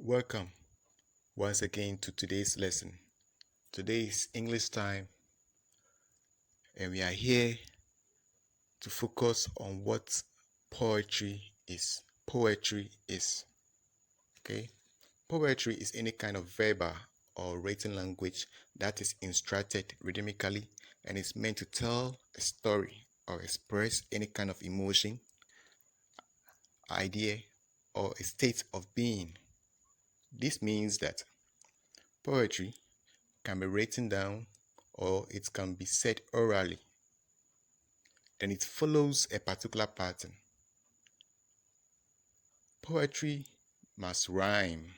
Welcome once again to today's lesson. Today is English time, and we are here to focus on what poetry is. Poetry is, okay? Poetry is any kind of verbal or written language that is instructed rhythmically and is meant to tell a story or express any kind of emotion, idea, or a state of being. This means that poetry can be written down or it can be said orally, and it follows a particular pattern. Poetry must rhyme.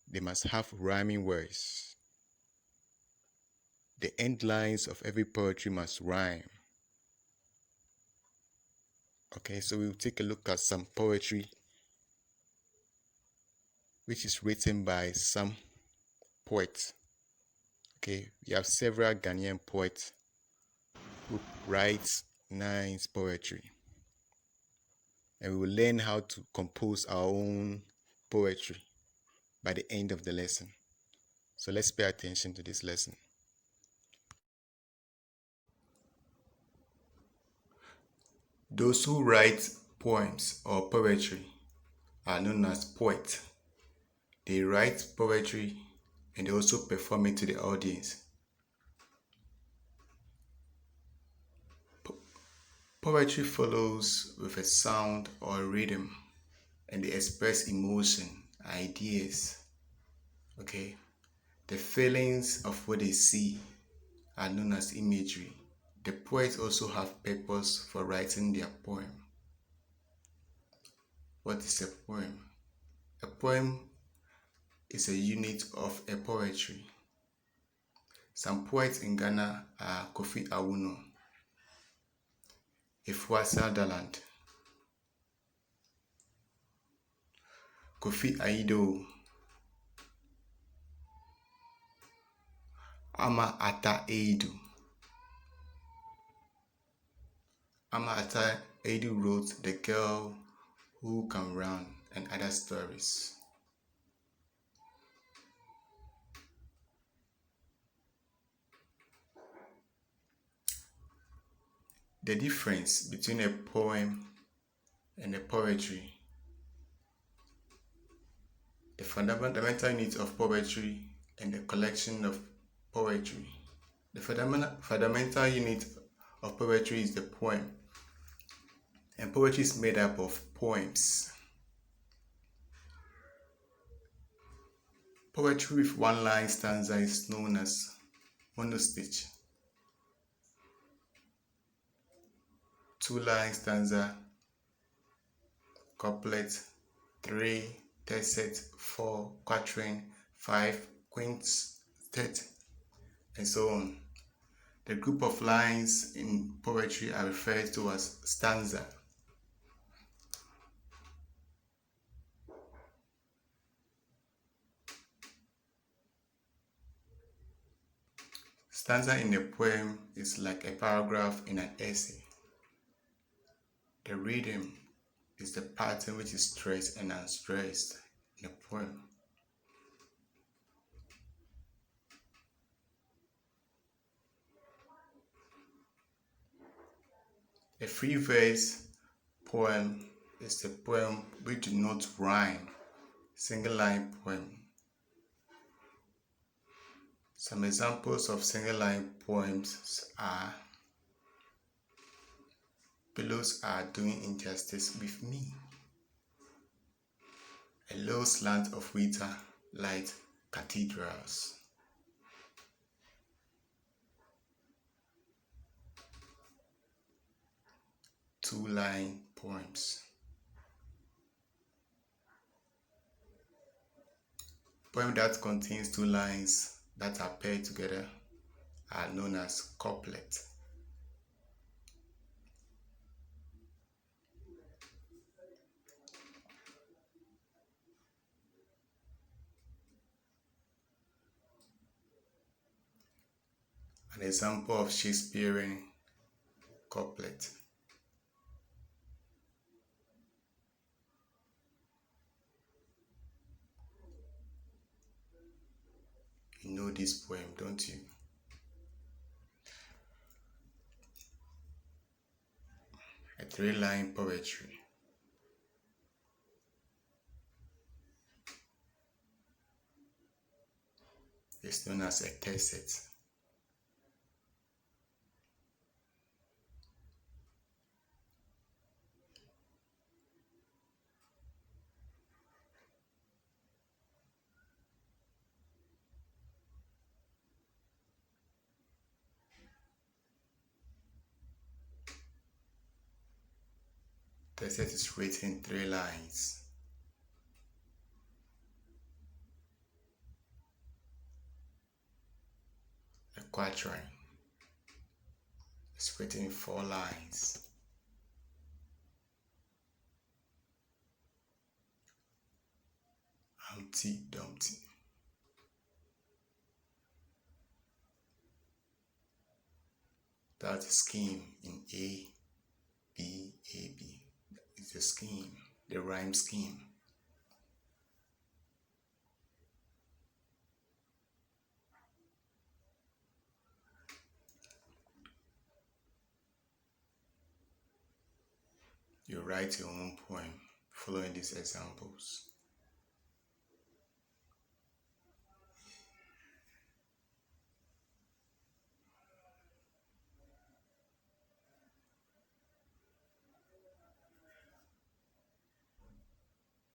They must have rhyming words. The end lines of every poetry must rhyme. Okay, so we'll take a look at some poetry which is written by some poets. Okay, we have several Ghanaian poets who write nice poetry, and we will learn how to compose our own poetry by the end of the lesson. So let's pay attention to this lesson. Those who write poems or poetry are known as poets. They write poetry and they also perform it to the audience. Poetry follows with a sound or rhythm, and they express emotion, ideas. Okay, the feelings of what they see are known as imagery. The poets also have purpose for writing their poem. What is a poem? A poem is a unit of a poetry. Some poets in Ghana are Kofi Awuno, Efua Sutherland, Kofi Aido, Ama Ata Eidu. Ama Ata Eidu wrote The Girl Who Can Run and other stories. The difference between a poem and a poetry. The fundamental unit of poetry and the collection of poetry. The fundamental unit of poetry is the poem, and poetry is made up of poems. Poetry with one-line stanza is known as monostage. Two-line stanza, couplet, 3, tercet, 4, quatrain, 5, quintet, and so on. The group of lines in poetry are referred to as stanza. Stanza in a poem is like a paragraph in an essay. The rhythm is the pattern which is stressed and unstressed in a poem. A free verse poem is a poem which do not rhyme, single line poem. Some examples of single line poems are Pillows Are Doing Injustice with Me. A low slant of winter light cathedrals. Two-line poems. Poem that contains two lines that are paired together are known as couplet. An example of Shakespearean couplet. You know this poem, don't you? A three-line poetry. It's known as a tercet. Tercet is written in 3 lines. A quatrain is written in 4 lines. Humpty Dumpty. That's the scheme in A, B, A, B. It's the scheme, the rhyme scheme. You write your own poem following these examples.